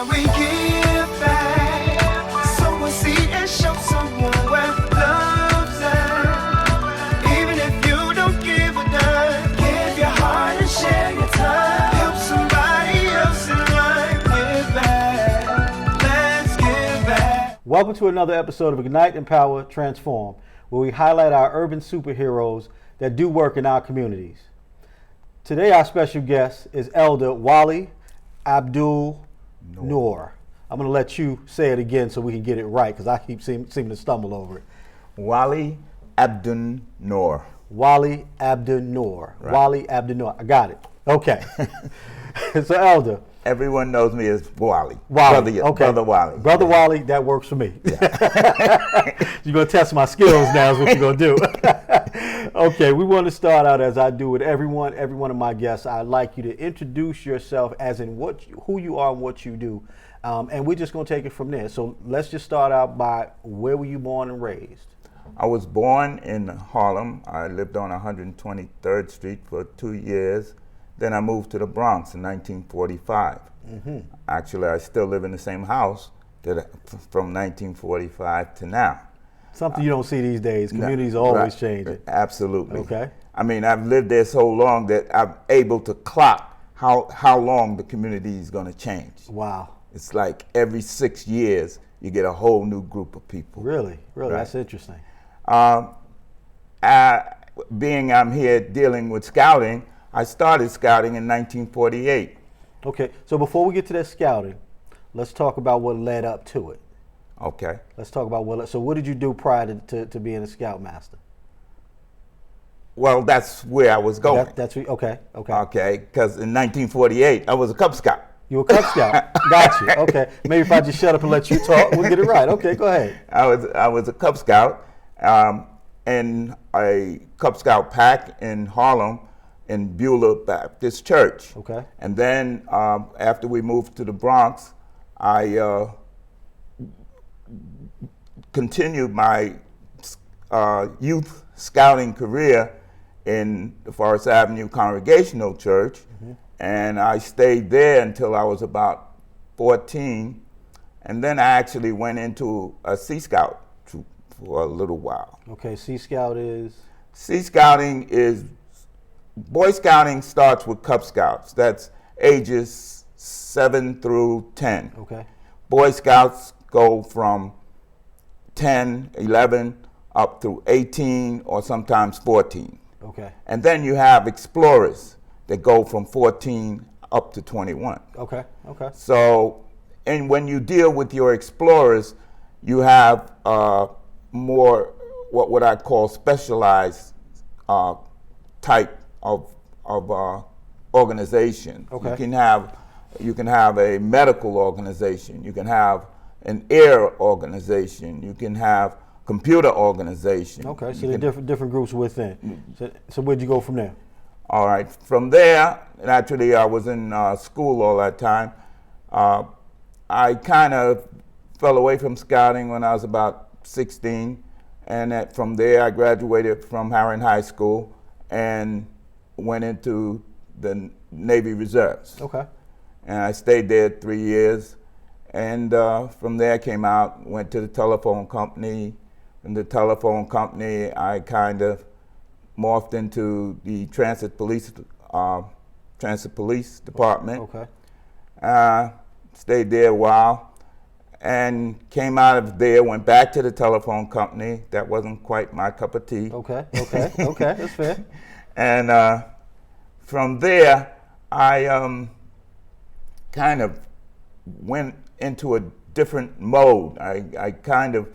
We give back, sow a seed and show someone where love's at. Even if you don't give a dime, give your heart and share your time. Help somebody else in life. Give back, let's give back. Welcome to another episode of Ignite, Empower, Transform, where we highlight our urban superheroes that do work in our communities. Today our special guest is Elder Wali Abdun-Noor. I'm going to let you say it again so we can get it right, because I keep seeming to stumble over it. Wali Abdun-Noor. Wali Abdun-Noor. Right. Wali Abdun-Noor. I got it. Okay. So Elder. Everyone knows me as Wali. Wali. Brother Wali. Brother Wali, that works for me. Yeah. You're going to test my skills now is what you're going to do. Okay, we want to start out as I do with every one of my guests. I'd like you to introduce yourself as in who you are and what you do. And we're just going to take it from there. So let's just start out by where were you born and raised? I was born in Harlem. I lived on 123rd Street for 2 years. Then I moved to the Bronx in 1945. Mm-hmm. Actually, I still live in the same house from 1945 to now. Something you don't see these days. Communities are always changing. Absolutely. Okay. I mean, I've lived there so long that I'm able to clock how long the community is going to change. Wow. It's like every 6 years, you get a whole new group of people. Really? Right. That's interesting. Being I'm here dealing with scouting, I started scouting in 1948. Okay, so before we get to that scouting, let's talk about what led up to it. Okay. Let's talk about so what did you do prior to being a scoutmaster? Well, that's where I was going. Okay. Okay, because in 1948, I was a Cub Scout. You were a Cub Scout. Got you. Okay, maybe if I just shut up and let you talk, we'll get it right. Okay, go ahead. I was a Cub Scout in a Cub Scout pack in Harlem, in Beulah Baptist Church. Okay. And then after we moved to the Bronx, I continued my youth scouting career in the Forest Avenue Congregational Church. Mm-hmm. And I stayed there until I was about 14. And then I actually went into a Sea Scout troop for a little while. Okay, Sea Scout is? Sea Scouting is Boy Scouting starts with Cub Scouts. That's ages 7 through 10. Okay. Boy Scouts go from 10, 11, up through 18 or sometimes 14. Okay. And then you have explorers that go from 14 up to 21. Okay. So, and when you deal with your explorers, you have more what I call specialized type of organization. Okay. You can have a medical organization. You can have an air organization. You can have computer organization. Okay, so there are different groups within. So where'd you go from there? All right, from there, naturally I was in school all that time. I kind of fell away from scouting when I was about 16, and from there I graduated from Harran High School and went into the Navy Reserves. Okay. And I stayed there 3 years. And from there I came out, went to the telephone company. From the telephone company, I kind of morphed into the Transit Police Department. Okay. Stayed there a while and came out of there, went back to the telephone company. That wasn't quite my cup of tea. Okay, that's fair. And from there, I kind of went into a different mode. I kind of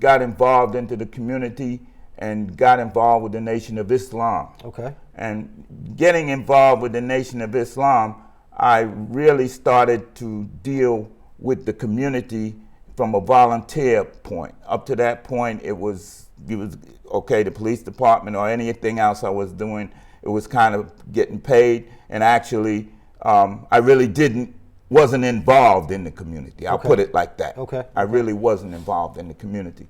got involved into the community and got involved with the Nation of Islam. Okay. And getting involved with the Nation of Islam, I really started to deal with the community from a volunteer point. Up to that point, it was okay, the police department or anything else I was doing, it was kind of getting paid, and actually, I really wasn't involved in the community. I'll put it like that. Okay. I really wasn't involved in the community.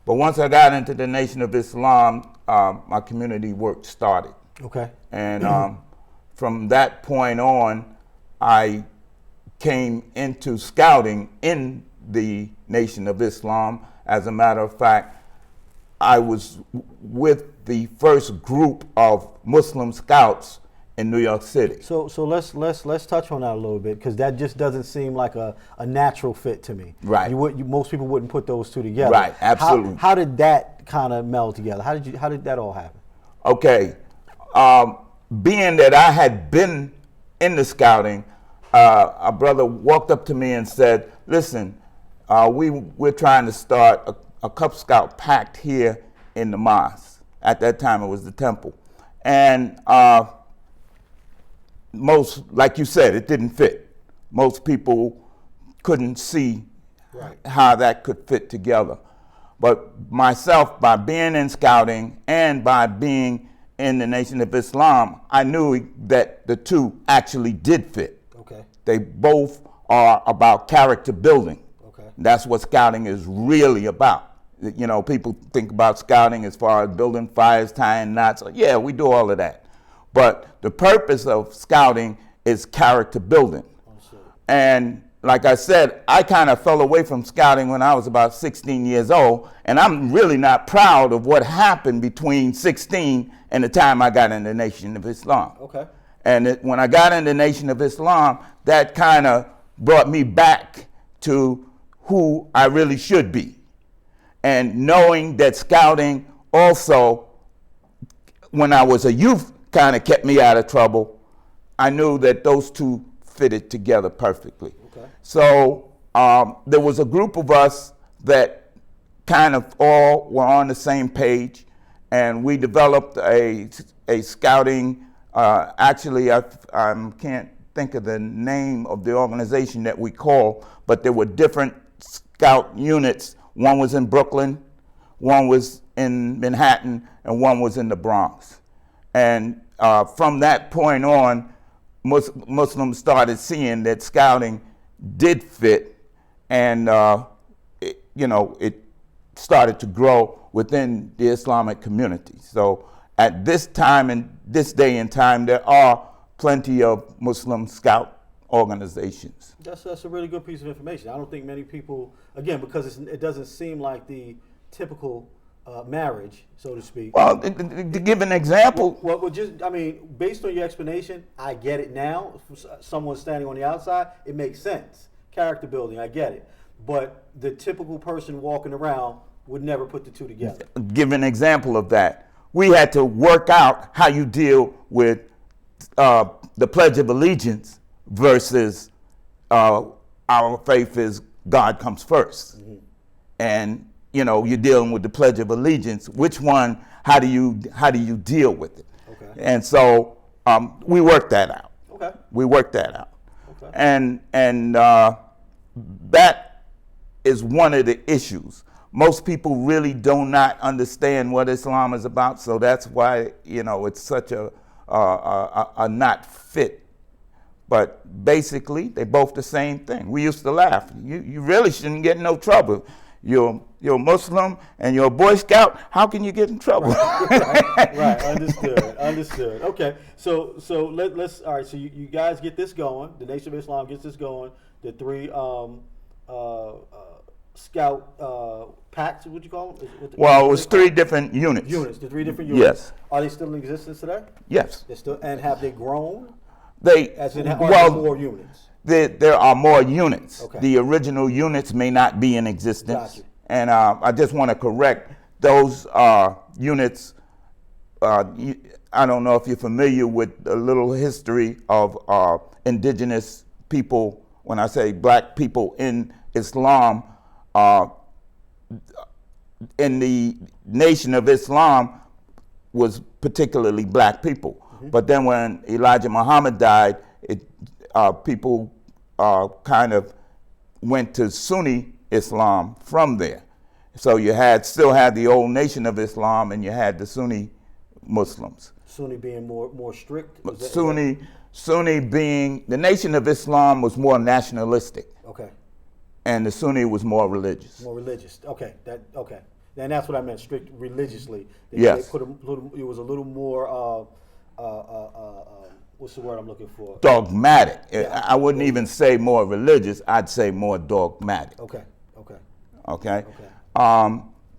But once I got into the Nation of Islam, my community work started. Okay. And from that point on, I came into scouting in the Nation of Islam. As a matter of fact, I was with the first group of Muslim scouts in New York City. So let's touch on that a little bit, because that just doesn't seem like a natural fit to me. Right. Most people wouldn't put those two together. Right, absolutely. How did that kind of meld together? How did that all happen? Okay, being that I had been in the scouting, a brother walked up to me and said, "Listen, we're trying to start a Cub Scout pact here in the mosque." At that time, it was the temple, and most, like you said, it didn't fit. Most people couldn't see how that could fit together. But myself, by being in scouting and by being in the Nation of Islam, I knew that the two actually did fit. Okay. They both are about character building. Okay. That's what scouting is really about. You know, people think about scouting as far as building fires, tying knots. Yeah, we do all of that. But the purpose of scouting is character building. And like I said, I kind of fell away from scouting when I was about 16 years old, and I'm really not proud of what happened between 16 and the time I got in the Nation of Islam. Okay. And when I got in the Nation of Islam, that kind of brought me back to who I really should be. And knowing that scouting also, when I was a youth, kind of kept me out of trouble, I knew that those two fitted together perfectly. Okay. So there was a group of us that kind of all were on the same page, and we developed a scouting, actually I can't think of the name of the organization that we call, but there were different scout units. One was in Brooklyn, one was in Manhattan, and one was in the Bronx. And from that point on, Muslims started seeing that scouting did fit, and it started to grow within the Islamic community. So at this time and this day and time, there are plenty of Muslim scout organizations. That's a really good piece of information. I don't think many people, again, because it doesn't seem like the typical marriage, so to speak. Well, to give an example. Well, based on your explanation, I get it now. Someone standing on the outside, it makes sense. Character building, I get it. But the typical person walking around would never put the two together. Give an example of that. We had to work out how you deal with the Pledge of Allegiance versus our faith is God comes first. Mm-hmm. And you're dealing with the Pledge of Allegiance. Which one? How do you deal with it? Okay. And so we worked that out. Okay. We worked that out. Okay. And that is one of the issues. Most people really do not understand what Islam is about, so that's why it's such a not fit. But basically, they both the same thing. We used to laugh. You really shouldn't get in no trouble. You're a Muslim and you're a Boy Scout. How can you get in trouble? Right. Understood. Okay. So let's all right. So you guys get this going. The Nation of Islam gets this going. The three scout packs. What you call them? Well, it was three different units. The three different units. Yes. Are they still in existence today? Yes. They're still, and have they grown? As in, are there more units? There are more units. Okay. The original units may not be in existence. Gotcha. And I just want to correct those units. I don't know if you're familiar with a little history of indigenous people. When I say black people in Islam, in the Nation of Islam was particularly black people. Mm-hmm. But then when Elijah Muhammad died, people kind of went to Sunni Islam from there. So you still had the old Nation of Islam, and you had the Sunni Muslims. Sunni being more strict? Sunni being, the Nation of Islam was more nationalistic. Okay. And the Sunni was more religious. More religious. Okay. Okay. And that's what I meant, strict religiously. Yes. It was a little more what's the word I'm looking for? Dogmatic. Yeah. I wouldn't even say more religious. I'd say more dogmatic. Okay. Okay.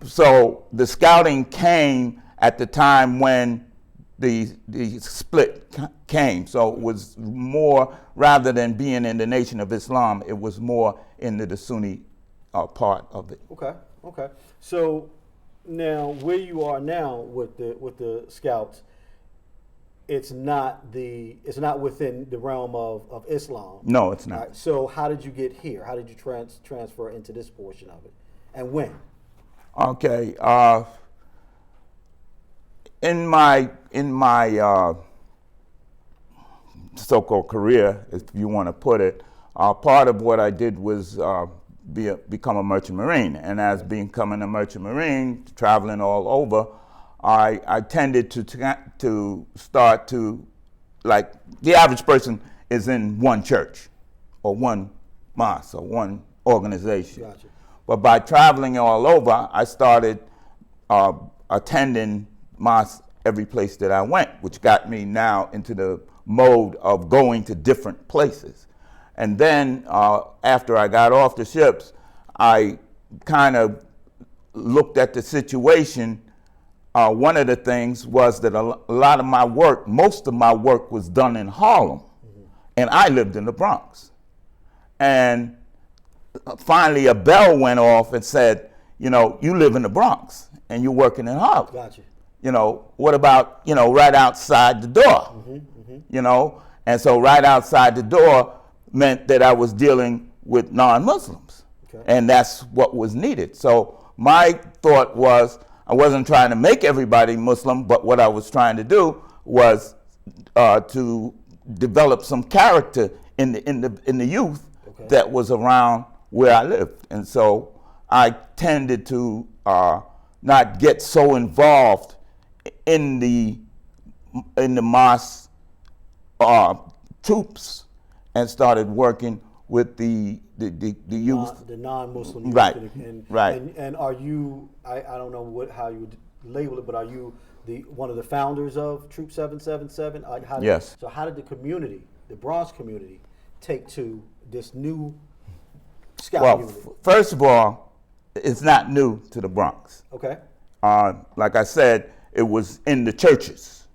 So the scouting came at the time when the split came. So it was more, rather than being in the Nation of Islam, it was more into the Sunni part of it. Okay. So now, where you are now with the Scouts, it's not within the realm of Islam. No, it's not. Right, so how did you get here? How did you transfer into this portion of it, and when? Okay. In my so-called career, if you want to put it, part of what I did was become a merchant marine, and as becoming a merchant marine, traveling all over, I tended to start to, like, the average person is in one church or one mosque or one organization. Gotcha. But by traveling all over, I started attending mosques every place that I went, which got me now into the mode of going to different places. And then after I got off the ships, I kind of looked at the situation. One of the things was that a lot of my work, most of my work was done in Harlem, and I lived in the Bronx. And finally a bell went off and said, you live in the Bronx and you're working in Harlem. Gotcha. What about, right outside the door? And so right outside the door meant that I was dealing with non-Muslims. Okay. And that's what was needed. So my thought was, I wasn't trying to make everybody Muslim, but what I was trying to do was to develop some character in the youth that was around where I lived. And so I tended to not get so involved in the mosque troops, and started working with the youth, the non-Muslim youth. Right. Right. And are you? I don't know how you would label it, but are you one of the founders of Troop 777? Yes. So how did the community, the Bronx community, take to this new scout unit? First of all, it's not new to the Bronx. Okay. Like I said, it was in the churches.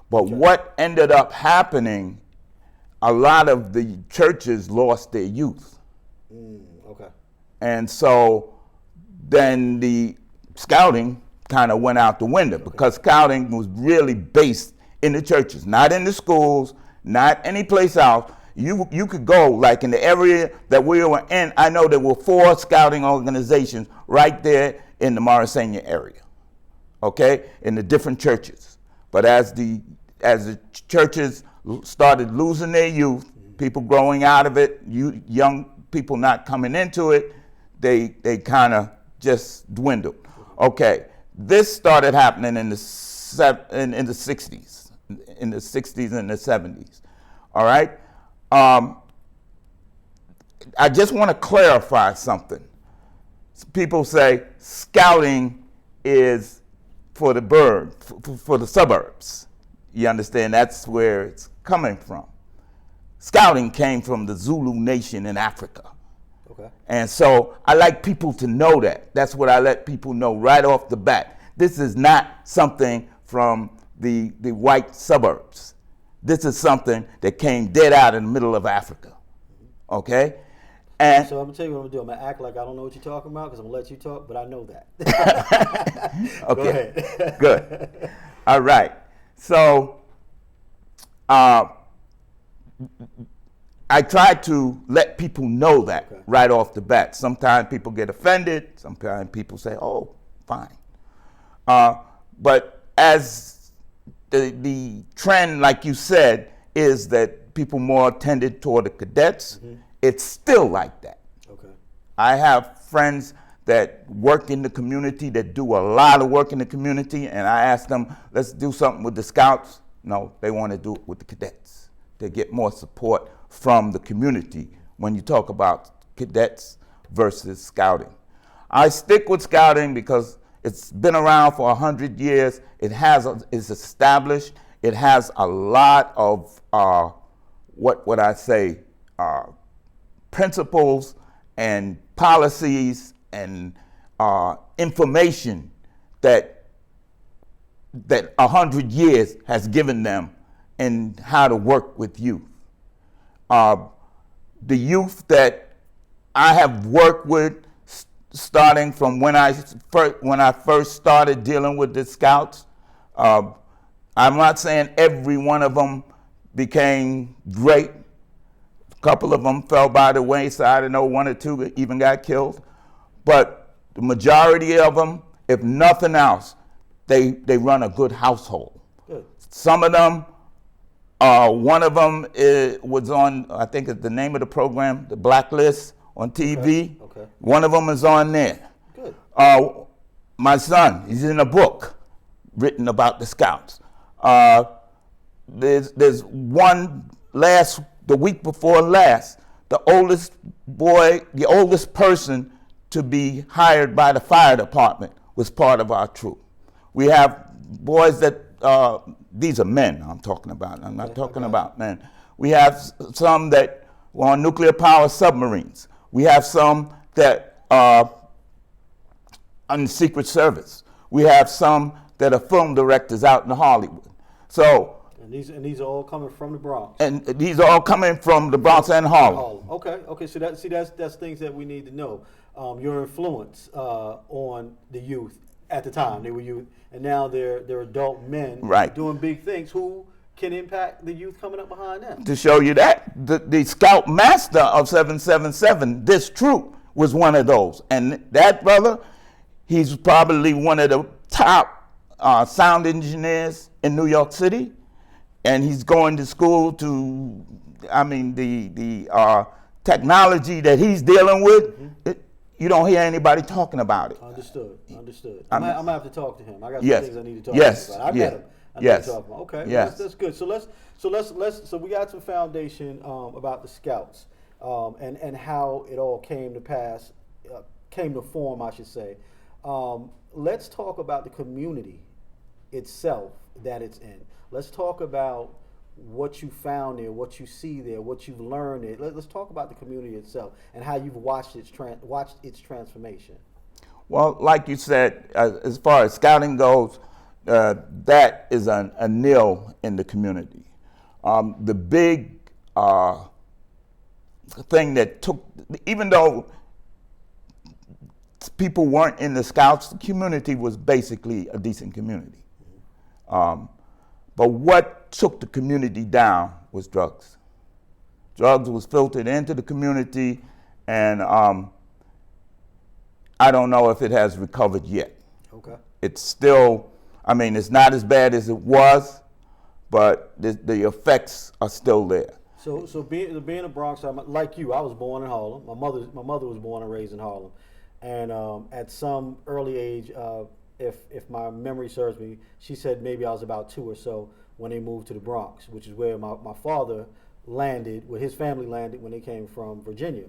But what ended up happening, a lot of the churches lost their youth. Okay. And so then the scouting kind of went out the window, because scouting was really based in the churches, not in the schools, not any place else. You could go, like in the area that we were in, I know there were 4 scouting organizations right there in the Morrisania area, okay, in the different churches. But as the churches started losing their youth, people growing out of it, young people not coming into it, they kind of just dwindled. Okay, this started happening in the 60s, in the 60s and the 70s. All right. I just want to clarify something. People say scouting is for the for the suburbs. You understand? That's where it's coming from. Scouting came from the Zulu nation in Africa. Okay. And so I like people to know that. That's what I let people know right off the bat. This is not something from the white suburbs. This is something that came dead out in the middle of Africa. Okay? And so I'm going to tell you what I'm going to do. I'm going to act like I don't know what you're talking about, because I'm going to let you talk, but I know that. okay. Go ahead. Good. All right. So I try to let people know that right off the bat. Sometimes people get offended. Sometimes people say, oh, fine. But as the trend, like you said, is that people more tended toward the cadets, it's still like that. Okay. I have friends that work in the community, that do a lot of work in the community, and I ask them, let's do something with the scouts. No, they want to do it with the cadets. They get more support from the community when you talk about cadets versus scouting. I stick with scouting because it's been around for 100 years. It's established. it has a lot of what would I say, principles and policies and information that 100 years has given them in how to work with youth. The youth that I have worked with, starting from when I first started dealing with the Scouts, I'm not saying every one of them became great. A couple of them fell by the wayside. I know one or two even got killed. But the majority of them, if nothing else, they run a good household. Good. Some of them, one of them was on, I think it's the name of the program, The Blacklist on TV. Okay. One of them is on there. Good. My son, he's in a book written about the Scouts. There's one the week before last, the oldest person to be hired by the fire department was part of our troop. We have boys that, these are men I'm talking about. I'm not talking about men. We have some that were on nuclear power submarines. We have some that are on the Secret Service. We have some that are film directors out in Hollywood. So, And these are all coming from the Bronx. and these are all coming from the Bronx and Harlem. Okay. So that's things that we need to know. Your influence on the youth at the time, they were youth, and now they're adult men, Right. doing big things. Who can impact the youth coming up behind them? To show you that, the Scout Master of 777, this troop, was one of those. And that brother, he's probably one of the top sound engineers in New York City. And he's going to school to, the technology that he's dealing with, you don't hear anybody talking about it. Understood. I'm gonna have to talk to him. I got some Yes. things I need to talk Yes. to him about. I Yeah. met him. I need Yes. to talk to him. Okay. Yes. That's good. So so we got some foundation about the Scouts and how it all came to pass, came to form, I should say. Let's talk about the community itself that it's in. Let's talk about what you found there, what you see there, what you've learned there. Let's talk about the community itself and how you've watched its transformation. Well, like you said, as far as scouting goes, that is a nil in the community. The big thing that took, even though people weren't in the Scouts, the community was basically a decent community. But what took the community down was drugs. Drugs was filtered into the community, and I don't know if it has recovered yet. Okay. It's still, it's not as bad as it was, but the effects are still there. So being a Bronx, like you, I was born in Harlem. My mother was born and raised in Harlem, and at some early age, if my memory serves me, she said maybe I was about 2 or so when they moved to the Bronx, which is where my father landed, where his family landed when they came from Virginia.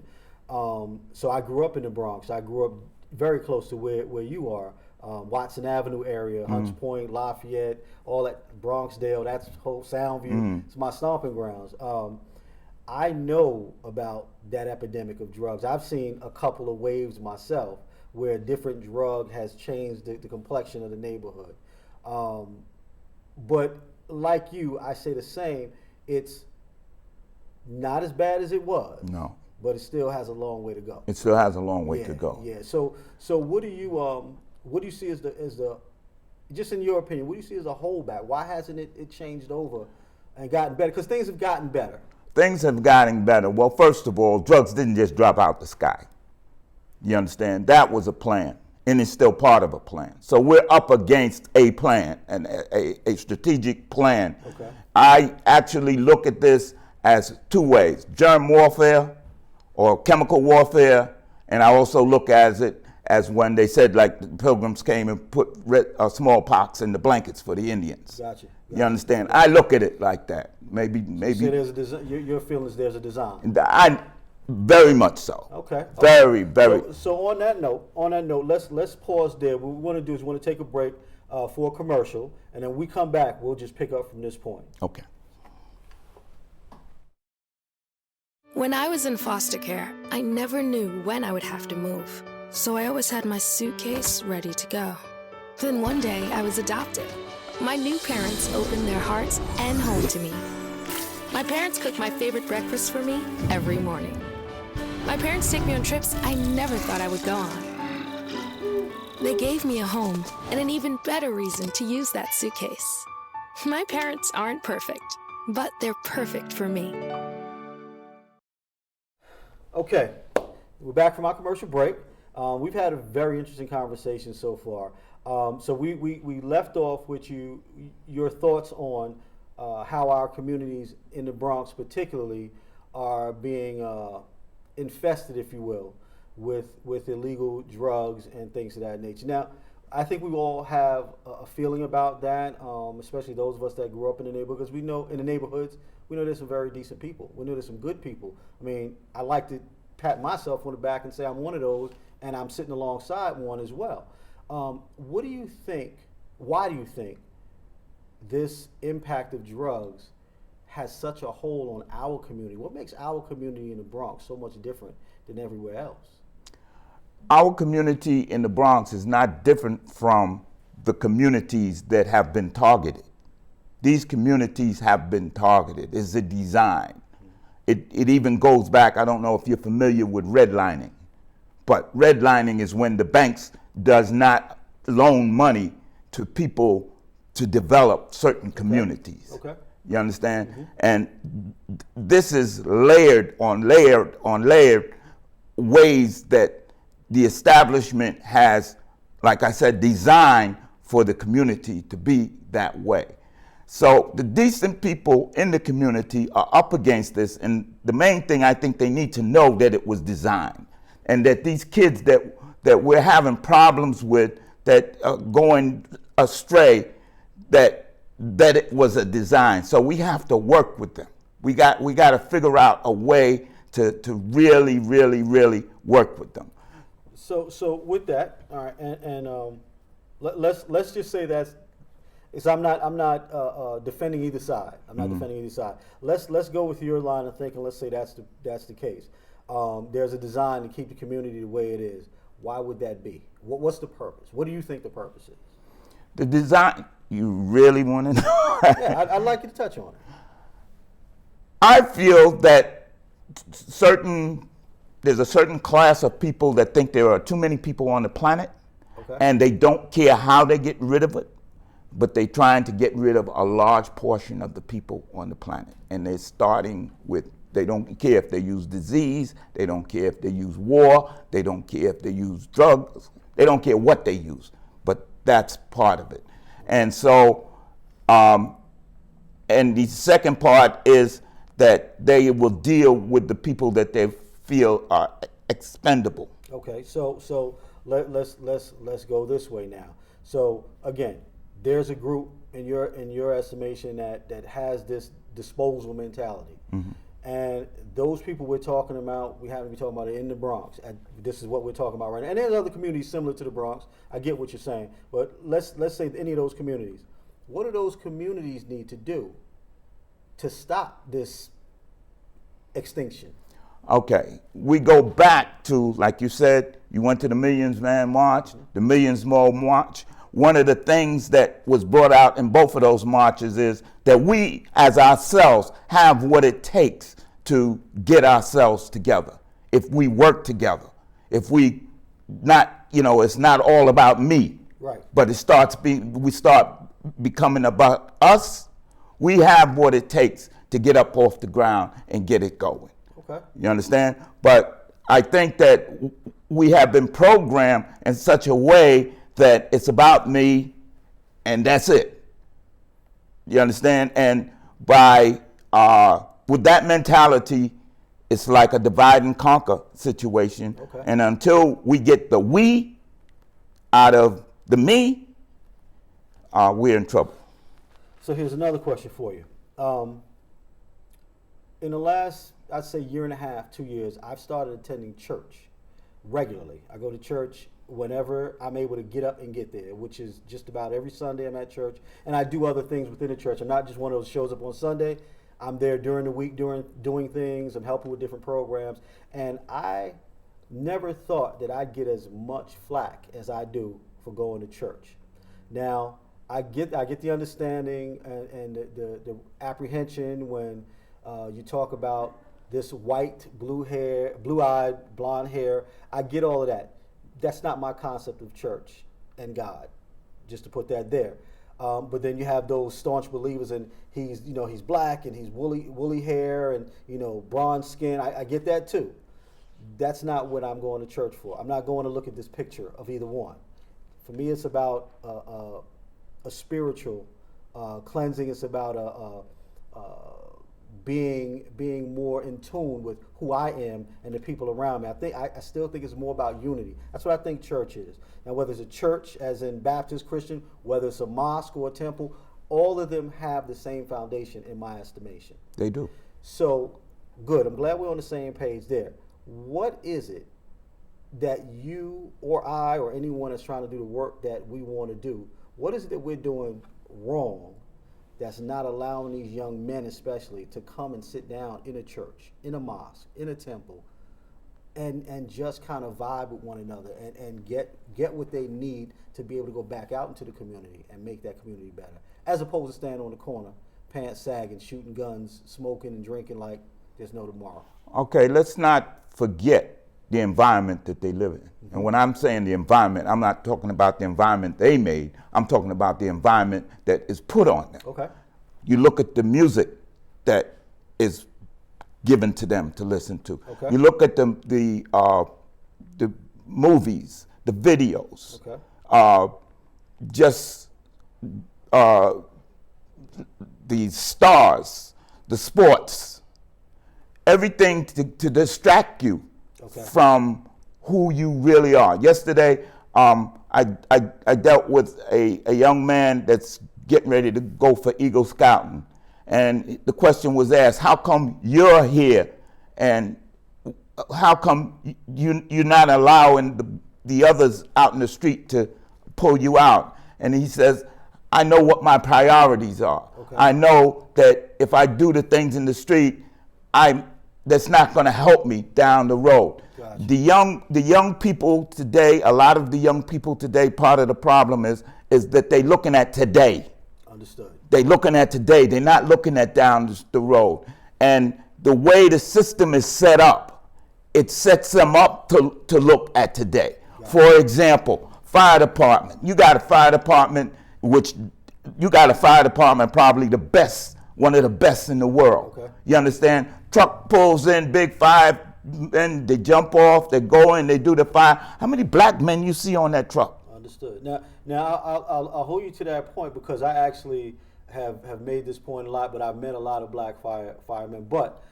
So I grew up in the Bronx. I grew up very close to where you are, Watson Avenue area, Hunts Point, Lafayette, all that, Bronxdale, that's whole Soundview. It's my stomping grounds. I know about that epidemic of drugs. I've seen a couple of waves myself where a different drug has changed the complexion of the neighborhood. But like you, I say the same. It's not as bad as it was. No. But it still has a long way to go. It still has a long way to go. Yeah. So what do you see as the just in your opinion, what do you see as a holdback? Why hasn't it changed over and gotten better? Because things have gotten better. Things have gotten better. Well, first of all, drugs didn't just drop out the sky. You understand? That was a plan, and it's still part of a plan. So we're up against a plan, and a strategic plan. Okay. I actually look at this as two ways: germ warfare or chemical warfare, and I also look at it as when they said, like, the Pilgrims came and put smallpox in the blankets for the Indians. Gotcha. You understand? I look at it like that. Maybe. So there's a design. Your feeling is there's a design. Very much so. Okay. Very. So on that note, let's pause there. What we want to do is we want to take a break. for a commercial, and then when we come back, we'll just pick up from this point. Okay. When I was in foster care, I never knew when I would have to move. So I always had my suitcase ready to go. Then one day, I was adopted. My new parents opened their hearts and home to me. My parents cook my favorite breakfast for me every morning. My parents take me on trips I never thought I would go on. They gave me a home and an even better reason to use that suitcase. My parents aren't perfect, but they're perfect for me. Okay, we're back from our commercial break. We've had a very interesting conversation so far. So we left off with your thoughts on how our communities in the Bronx particularly are being infested, if you will, with illegal drugs and things of that nature. Now, I think we all have a feeling about that, especially those of us that grew up in the neighborhood, because we know in the neighborhoods, we know there's some very decent people. We know there's some good people. I mean, I like to pat myself on the back and say I'm one of those, and I'm sitting alongside one as well. What do you think, why do you think this impact of drugs has such a hold on our community? What makes our community in the Bronx so much different than everywhere else? Our community in the Bronx is not different from the communities that have been targeted. These communities have been targeted. It's a design. It even goes back, I don't know if you're familiar with redlining, but redlining is when the banks does not loan money to people to develop certain communities. Okay. You understand? Mm-hmm. And this is layered on layered on layered ways that the establishment has, like I said, designed for the community to be that way. So the decent people in the community are up against this, and the main thing I think they need to know that it was designed, and that these kids that we're having problems with, that are going astray, that it was a design. So we have to work with them. We got to figure out a way to really, really, really work with them. So with that, all right, and let's just say that's. Is I'm not defending either side. I'm not defending either side. Let's go with your line of thinking. Let's say that's the case. There's a design to keep the community the way it is. Why would that be? What's the purpose? What do you think the purpose is? The design. You really want to know? Yeah, I'd like you to touch on it. I feel that there's a certain class of people that think there are too many people on the planet, okay, and they don't care how they get rid of it. But they're trying to get rid of a large portion of the people on the planet. And they're starting with, they don't care if they use disease, they don't care if they use war, they don't care if they use drugs, they don't care what they use, but that's part of it. And so, and the second part is that they will deal with the people that they feel are expendable. Okay, so let's go this way now. So again, there's a group in your estimation that has this disposal mentality, mm-hmm, and those people we're talking about, we haven't been talking about it in the Bronx. This is what we're talking about right now. And there's other communities similar to the Bronx. I get what you're saying, but let's say any of those communities. What do those communities need to do to stop this extinction? Okay, we go back to, like you said, you went to the Millions Man March, mm-hmm, the Millions More March. One of the things that was brought out in both of those marches is that we, as ourselves, have what it takes to get ourselves together. If we work together, if we not, it's not all about me, right, but we start becoming about us. We have what it takes to get up off the ground and get it going. Okay. You understand? But I think that we have been programmed in such a way that it's about me and that's it. You understand? And with that mentality, it's like a divide and conquer situation. Okay. And until we get the we out of the me, we're in trouble. So here's another question for you. In the last, I'd say year and a half, 2 years, I've started attending church regularly. I go to church whenever I'm able to get up and get there, which is just about every Sunday I'm at church. And I do other things within the church. I'm not just one of those shows up on Sunday. I'm there during the week doing things. I'm helping with different programs. And I never thought that I'd get as much flack as I do for going to church. Now, I get the understanding and the apprehension when you talk about this white, blue-eyed, blonde hair. I get all of that. That's not my concept of church and God, just to put that there. But then you have those staunch believers, and he's black and he's woolly hair and bronze skin. I get that too. That's not what I'm going to church for. I'm not going to look at this picture of either one. For me, it's about a spiritual cleansing. It's about being more in tune with who I am and the people around me. I still think it's more about unity. That's what I think church is. Now, whether it's a church, as in Baptist, Christian, whether it's a mosque or a temple, all of them have the same foundation in my estimation. They do. So, good. I'm glad we're on the same page there. What is it that you or I or anyone that's trying to do the work that we want to do, what is it that we're doing wrong that's not allowing these young men especially to come and sit down in a church, in a mosque, in a temple, and just kind of vibe with one another and get what they need to be able to go back out into the community and make that community better, as opposed to standing on the corner, pants sagging, shooting guns, smoking and drinking like there's no tomorrow. Okay, let's not forget the environment that they live in. Mm-hmm. And when I'm saying the environment, I'm not talking about the environment they made. I'm talking about the environment that is put on them. Okay. You look at the music that is given to them to listen to. Okay. You look at the movies, the videos. Okay. The stars, the sports, everything to distract you from who you really are. Yesterday, I dealt with a young man that's getting ready to go for Eagle Scouting. And the question was asked, how come you're here? And how come you're not allowing the others out in the street to pull you out? And he says, I know what my priorities are. Okay. I know that if I do the things in the street, that's not going to help me down the road. Gotcha. The young people today, a lot of the young people today, part of the problem is that they're looking at today. Understood. They're looking at today. They're not looking at down the road. And the way the system is set up, it sets them up to look at today. Gotcha. For example, fire department. You got a fire department, probably the best, one of the best in the world. Okay. You understand? Truck pulls in, big fire, and they jump off, they go in, they do the fire. How many black men you see on that truck? Understood. Now I'll hold you to that point because I actually have made this point a lot, but I've met a lot of black firemen. But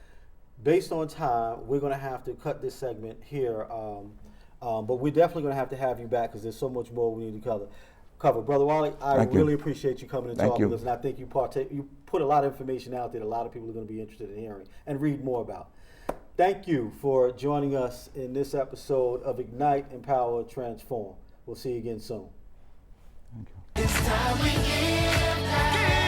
based on time, we're going to have to cut this segment here. But we're definitely going to have you back because there's so much more we need to cover. Brother Wali, I really appreciate you coming and talking with us, and I think you put a lot of information out there that a lot of people are going to be interested in hearing and read more about. Thank you for joining us in this episode of Ignite, Empower, Transform. We'll see you again soon. Thank you. It's time we give.